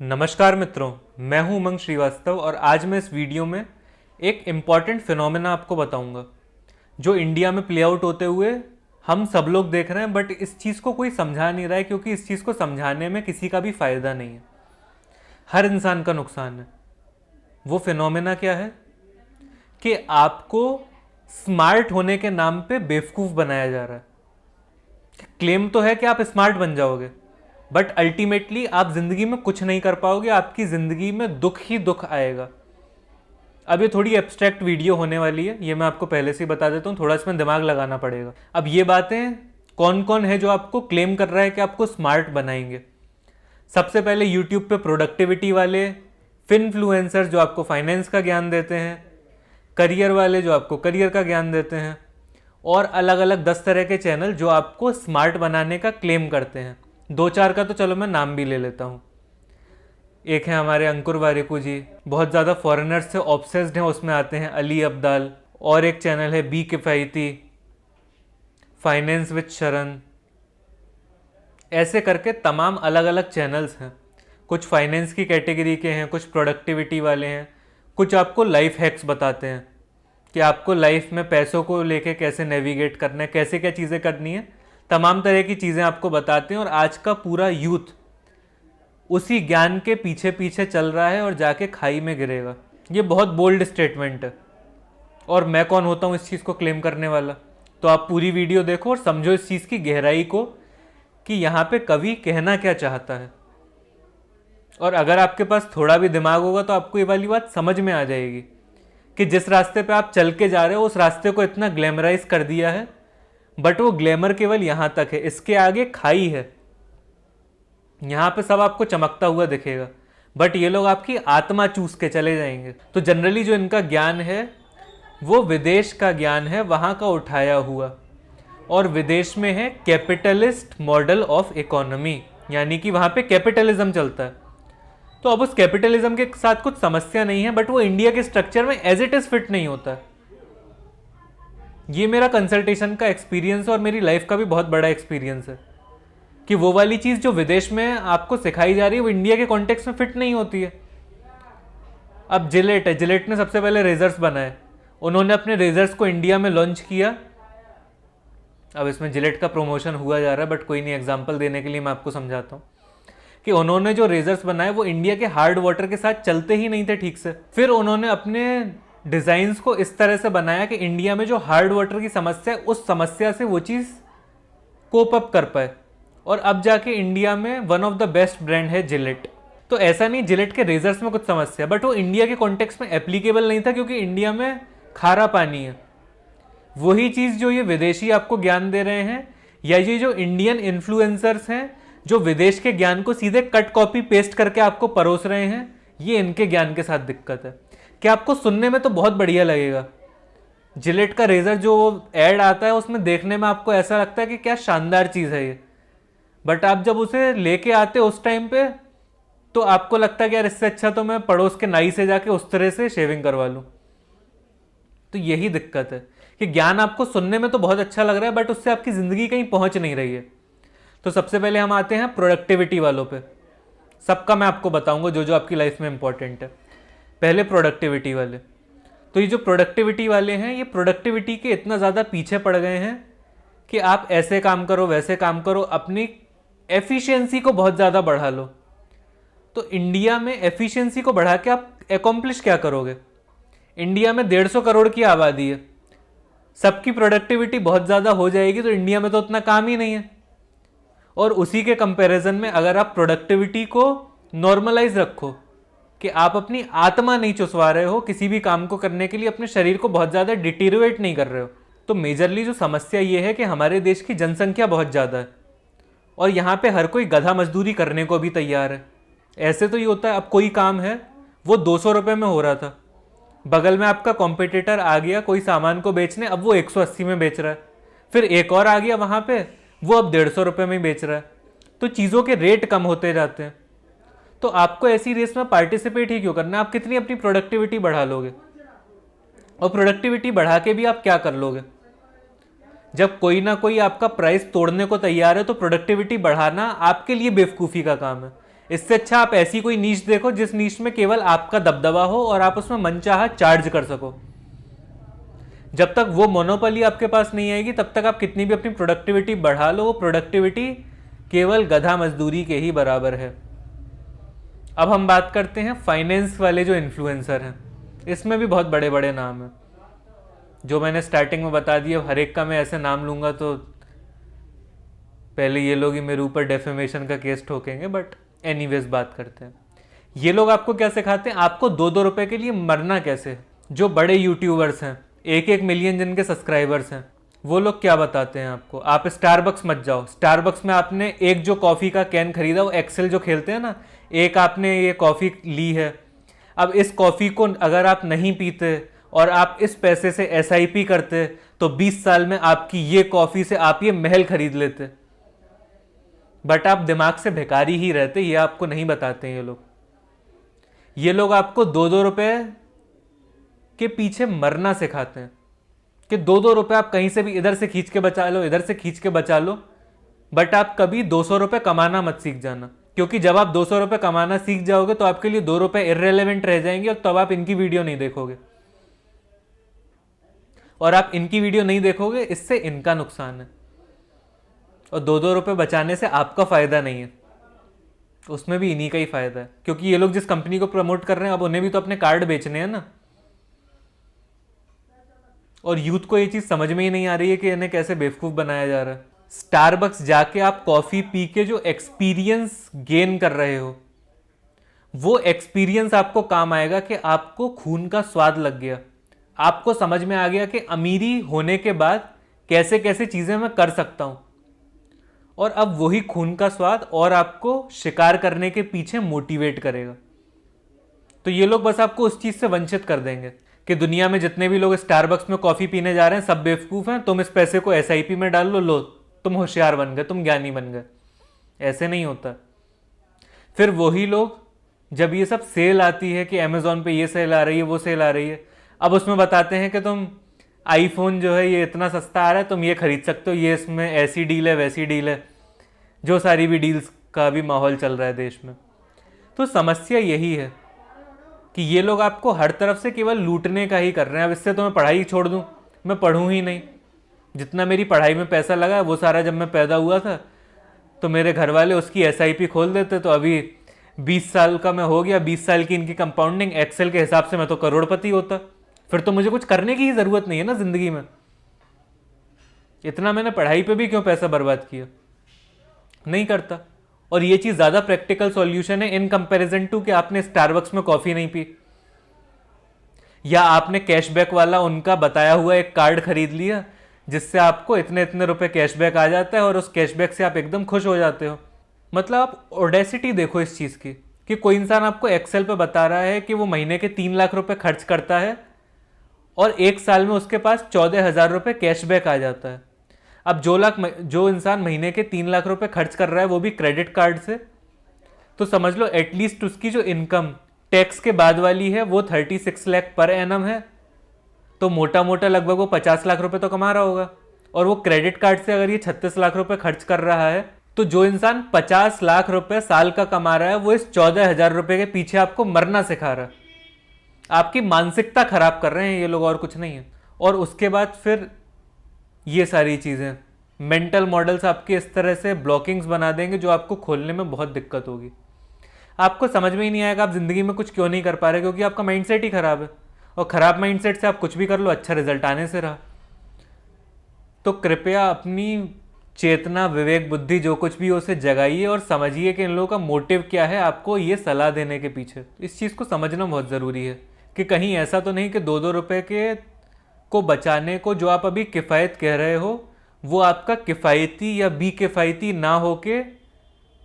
नमस्कार मित्रों, मैं हूं उमंग श्रीवास्तव और आज मैं इस वीडियो में एक इम्पॉर्टेंट फिनोमेना आपको बताऊंगा जो इंडिया में प्ले आउट होते हुए हम सब लोग देख रहे हैं। बट इस चीज़ को कोई समझा नहीं रहा है क्योंकि इस चीज़ को समझाने में किसी का भी फ़ायदा नहीं है, हर इंसान का नुकसान है। वो फिनोमेना क्या है कि आपको स्मार्ट होने के नाम पे बेवकूफ़ बनाया जा रहा है। क्लेम तो है कि आप स्मार्ट बन जाओगे, बट अल्टीमेटली आप जिंदगी में कुछ नहीं कर पाओगे, आपकी जिंदगी में दुख ही दुख आएगा। अब ये थोड़ी एब्स्ट्रैक्ट वीडियो होने वाली है, ये मैं आपको पहले से ही बता देता हूँ, थोड़ा इसमें दिमाग लगाना पड़ेगा। अब ये बातें कौन कौन है जो आपको क्लेम कर रहा है कि आपको स्मार्ट बनाएंगे। सबसे पहले यूट्यूब पे प्रोडक्टिविटी वाले, फिनफ्लुएंसर्स जो आपको फाइनेंस का ज्ञान देते हैं, करियर वाले जो आपको करियर का ज्ञान देते हैं, और अलग अलग 10 तरह के चैनल जो आपको स्मार्ट बनाने का क्लेम करते हैं। दो चार का तो चलो मैं नाम भी ले लेता हूँ। एक है हमारे अंकुर वारिकू जी, बहुत ज़्यादा फॉरेनर्स से ऑब्सेस्ड हैं, उसमें आते हैं अली अब्दाल। और एक चैनल है बी किफ़ायती, फाइनेंस विद शरण। ऐसे करके तमाम अलग अलग चैनल्स हैं। कुछ फाइनेंस की कैटेगरी के हैं, कुछ प्रोडक्टिविटी वाले हैं, कुछ आपको लाइफ हैक्स बताते हैं कि आपको लाइफ में पैसों को लेके कैसे नेविगेट करना है, कैसे क्या चीज़ें करनी है। तमाम तरह की चीज़ें आपको बताते हैं और आज का पूरा यूथ उसी ज्ञान के पीछे पीछे चल रहा है और जाके खाई में गिरेगा। ये बहुत बोल्ड स्टेटमेंट है और मैं कौन होता हूँ इस चीज़ को क्लेम करने वाला। तो आप पूरी वीडियो देखो और समझो इस चीज़ की गहराई को कि यहाँ पे कवि कहना क्या चाहता है। और अगर आपके पास थोड़ा भी दिमाग होगा तो आपको ये वाली बात समझ में आ जाएगी कि जिस रास्ते पे आप चल के जा रहे हो उस रास्ते को इतना ग्लैमराइज कर दिया है, बट वो ग्लैमर केवल यहां तक है, इसके आगे खाई है। यहां पे सब आपको चमकता हुआ दिखेगा, बट ये लोग आपकी आत्मा चूस के चले जाएंगे। तो जनरली जो इनका ज्ञान है वो विदेश का ज्ञान है, वहां का उठाया हुआ, और विदेश में है कैपिटलिस्ट मॉडल ऑफ इकोनॉमी, यानी कि वहां पे कैपिटलिज्म चलता है। तो अब उस कैपिटलिज्म के साथ कुछ समस्या नहीं है, बट वो इंडिया के स्ट्रक्चर में एज इट इज फिट नहीं होता है। ये मेरा कंसल्टेशन का एक्सपीरियंस और मेरी लाइफ का भी बहुत बड़ा एक्सपीरियंस है कि वो वाली चीज़ जो विदेश में आपको सिखाई जा रही है वो इंडिया के कॉन्टेक्स्ट में फिट नहीं होती है। अब जिलेट है, जिलेट ने सबसे पहले रेजर्स बनाए, उन्होंने अपने रेजर्स को इंडिया में लॉन्च किया। अब इसमें जिलेट का प्रमोशन हुआ जा रहा है, बट कोई नहीं, एग्जाम्पल देने के लिए मैं आपको समझाता हूँ कि उन्होंने जो रेजर्स बनाए वो इंडिया के हार्ड वाटर के साथ चलते ही नहीं थे ठीक से। फिर उन्होंने अपने डिज़ाइंस को इस तरह से बनाया कि इंडिया में जो हार्ड वाटर की समस्या है उस समस्या से वो चीज़ कोप अप कर पाए, और अब जाके इंडिया में one of the best brand है जिलेट। तो ऐसा नहीं जिलेट के रेजर्स में कुछ समस्या, बट वो इंडिया के कॉन्टेक्स्ट में एप्लीकेबल नहीं था क्योंकि इंडिया में खारा पानी है। वही चीज़ जो ये विदेशी आपको ज्ञान दे रहे हैं, या ये जो इंडियन इन्फ्लुएंसर्स हैं जो विदेश के ज्ञान को सीधे कट कॉपी पेस्ट करके आपको परोस रहे हैं, ये इनके ज्ञान के साथ दिक्कत है कि आपको सुनने में तो बहुत बढ़िया लगेगा। जिलेट का रेजर जो ऐड आता है उसमें देखने में आपको ऐसा लगता है कि क्या शानदार चीज़ है ये, बट आप जब उसे लेके आते उस टाइम पे तो आपको लगता है कि यार इससे अच्छा तो मैं पड़ोस के नाई से जाके उस तरह से शेविंग करवा लूँ। तो यही दिक्कत है कि ज्ञान आपको सुनने में तो बहुत अच्छा लग रहा है, बट उससे आपकी ज़िंदगी कहीं पहुँच नहीं रही है। तो सबसे पहले हम आते हैं प्रोडक्टिविटी वालों पे। सबका मैं आपको बताऊंगा जो जो आपकी लाइफ में इंपॉर्टेंट है। पहले प्रोडक्टिविटी वाले। तो ये जो प्रोडक्टिविटी वाले हैं ये प्रोडक्टिविटी के इतना ज़्यादा पीछे पड़ गए हैं कि आप ऐसे काम करो वैसे काम करो, अपनी एफिशिएंसी को बहुत ज़्यादा बढ़ा लो। तो इंडिया में एफिशिएंसी को बढ़ा के आप एकम्प्लिश क्या करोगे? इंडिया में 150 करोड़ की आबादी है, सबकी प्रोडक्टिविटी बहुत ज़्यादा हो जाएगी तो इंडिया में तो उतना काम ही नहीं है। और उसी के कंपैरिजन में अगर आप प्रोडक्टिविटी को नॉर्मलाइज रखो कि आप अपनी आत्मा नहीं चुसवा रहे हो किसी भी काम को करने के लिए, अपने शरीर को बहुत ज़्यादा डिटीरियोरेट नहीं कर रहे हो, तो मेजरली जो समस्या ये है कि हमारे देश की जनसंख्या बहुत ज़्यादा है और यहाँ पे हर कोई गधा मजदूरी करने को भी तैयार है। ऐसे तो ये होता है, अब कोई काम है वो 200 रुपये में हो रहा था, बगल में आपका कॉम्पिटिटर आ गया कोई सामान को बेचने, अब वो 180 में बेच रहा है, फिर एक और आ गया वहाँ पे, वो अब 150 रुपये में बेच रहा है। तो चीज़ों के रेट कम होते जाते हैं। तो आपको ऐसी रेस में पार्टिसिपेट ही क्यों करना है? आप कितनी अपनी प्रोडक्टिविटी बढ़ा लोगे? और प्रोडक्टिविटी बढ़ा के भी आप क्या कर लोगे? जब कोई ना कोई आपका प्राइस तोड़ने को तैयार है तो प्रोडक्टिविटी बढ़ाना आपके लिए बेवकूफ़ी का काम है। इससे अच्छा आप ऐसी कोई नीश देखो जिस नीश में केवल आपका दबदबा हो और आप उसमें मनचाहा चार्ज कर सको। जब तक वो मोनोपोली आपके पास नहीं आएगी तब तक आप कितनी भी अपनी प्रोडक्टिविटी बढ़ा लो, वो प्रोडक्टिविटी केवल गधा मजदूरी के ही बराबर है। अब हम बात करते हैं फाइनेंस वाले जो इन्फ्लुएंसर हैं। इसमें भी बहुत बड़े बड़े नाम हैं, जो मैंने स्टार्टिंग में बता दिया। हर एक का मैं ऐसे नाम लूंगा तो पहले ये लोग ही मेरे ऊपर डेफेमेशन का केस ठोकेंगे, बट एनीवेज बात करते हैं। ये लोग आपको क्या सिखाते हैं, आपको 2-2 रुपए के लिए मरना कैसे। जो बड़े यूट्यूबर्स हैं, 1-1 मिलियन जिनके सब्सक्राइबर्स हैं, वो लोग क्या बताते हैं आपको, आप स्टारबक्स मत जाओ। स्टारबक्स में आपने एक जो कॉफ़ी का कैन खरीदा, वो एक्सेल जो खेलते हैं ना, एक आपने ये कॉफ़ी ली है। अब इस कॉफ़ी को अगर आप नहीं पीते और आप इस पैसे से SIP करते तो 20 साल में आपकी ये कॉफ़ी से आप ये महल खरीद लेते। बट आप दिमाग से भिखारी ही रहते, ये आपको नहीं बताते हैं ये लोग आपको 2-2 रुपए के पीछे मरना सिखाते हैं कि 2-2 रुपए आप कहीं से भी इधर से खींच के बचा लो, इधर से खींच के बचा लो, बट आप कभी 200 रुपए कमाना मत सीख जाना। क्योंकि जब आप 200 रुपए कमाना सीख जाओगे तो आपके लिए 2 रुपए इर्रेलेवेंट रह जाएंगे और तब आप इनकी वीडियो नहीं देखोगे। और आप इनकी वीडियो नहीं देखोगे, इससे इनका नुकसान है, और 2-2 रुपए बचाने से आपका फायदा नहीं है, उसमें भी इन्हीं का ही फायदा है। क्योंकि ये लोग जिस कंपनी को प्रमोट कर रहे हैं, अब उन्हें भी तो अपने कार्ड बेचने हैं ना। और यूथ को ये चीज समझ में ही नहीं आ रही है कि इन्हें कैसे बेवकूफ बनाया जा रहा है। स्टारबक्स जाके आप कॉफी पी के जो एक्सपीरियंस गेन कर रहे हो, वो एक्सपीरियंस आपको काम आएगा कि आपको खून का स्वाद लग गया, आपको समझ में आ गया कि अमीरी होने के बाद कैसे कैसे चीजें मैं कर सकता हूं। और अब वही खून का स्वाद और आपको शिकार करने के पीछे मोटिवेट करेगा। तो ये लोग बस आपको उस चीज से वंचित कर देंगे कि दुनिया में जितने भी लोग स्टारबक्स में कॉफी पीने जा रहे हैं सब बेवकूफ हैं, तुम इस पैसे को SIP में डाल लो, तुम होशियार बन गए, तुम ज्ञानी बन गए। ऐसे नहीं होता। फिर वही लोग जब ये सब सेल आती है कि अमेजोन पे ये सेल आ रही है, वो सेल आ रही है, अब उसमें बताते हैं कि तुम आईफोन जो है ये इतना सस्ता आ रहा है, तुम ये खरीद सकते हो, ये इसमें ऐसी डील है वैसी डील है, जो सारी भी डील्स का भी माहौल चल रहा है देश में। तो समस्या यही है कि ये लोग आपको हर तरफ से केवल लूटने का ही कर रहे हैं। अब इससे तो मैं पढ़ाई छोड़ दूं, मैं पढ़ूं ही नहीं। जितना मेरी पढ़ाई में पैसा लगा वो सारा जब मैं पैदा हुआ था तो मेरे घर वाले उसकी SIP खोल देते, तो अभी 20 साल का मैं हो गया, 20 साल की इनकी कंपाउंडिंग, एक्सेल के हिसाब से मैं तो करोड़पति होता। फिर तो मुझे कुछ करने की ही जरूरत नहीं है ना जिंदगी में। इतना मैंने पढ़ाई पे भी क्यों पैसा बर्बाद किया, नहीं करता। और ये चीज ज्यादा प्रैक्टिकल सॉल्यूशन है इन कंपैरिजन टू कि आपने स्टारबक्स में कॉफी नहीं पी, या आपने कैशबैक वाला उनका बताया हुआ एक कार्ड खरीद लिया जिससे आपको इतने इतने रुपए कैशबैक आ जाता है और उस कैशबैक से आप एकदम खुश हो जाते हो। मतलब आप ऑडेसिटी देखो इस चीज की कि कोई इंसान आपको एक्सेल पे बता रहा है कि वो महीने के 3 लाख रुपए खर्च करता है और 1 साल में उसके पास 14,000 रुपए कैशबैक आ जाता है। अब जो इंसान महीने के 3 लाख रुपए खर्च कर रहा है वो भी क्रेडिट कार्ड से, तो समझ लो एटलीस्ट उसकी जो इनकम टैक्स के बाद वाली है वो 36 लाख पर एनम है। तो मोटा मोटा लगभग वो 50 लाख रुपए तो कमा रहा होगा। और वो क्रेडिट कार्ड से अगर ये 36 लाख रुपए खर्च कर रहा है, तो जो इंसान 50 लाख रुपए साल का कमा रहा है वो इस 14,000 रुपए के पीछे आपको मरना सिखा रहा है। आपकी मानसिकता खराब कर रहे हैं ये लोग, और कुछ नहीं है। और उसके बाद फिर ये सारी चीजें, मेंटल मॉडल्स आपके इस तरह से ब्लॉकिंग्स बना देंगे जो आपको खोलने में बहुत दिक्कत होगी। आपको समझ में ही नहीं आएगा आप जिंदगी में कुछ क्यों नहीं कर पा रहे, क्योंकि आपका माइंडसेट ही खराब है। और खराब माइंडसेट से आप कुछ भी कर लो, अच्छा रिजल्ट आने से रहा। तो कृपया अपनी चेतना, विवेक, बुद्धि जो कुछ भी हो उसे जगाइए और समझिए कि इन लोगों का मोटिव क्या है आपको ये सलाह देने के पीछे। इस चीज़ को समझना बहुत ज़रूरी है कि कहीं ऐसा तो नहीं कि 2-2 रुपए के को बचाने को जो आप अभी किफ़ायत कह रहे हो वो आपका किफ़ायती या बी किफ़ायती ना होके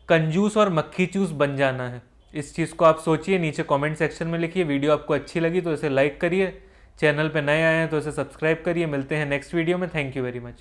कंजूस और मक्खी चूस बन जाना है। इस चीज़ को आप सोचिए, नीचे कमेंट सेक्शन में लिखिए। वीडियो आपको अच्छी लगी तो इसे लाइक करिए, चैनल पे नए आए हैं तो इसे सब्सक्राइब करिए। मिलते हैं नेक्स्ट वीडियो में। Thank you very much.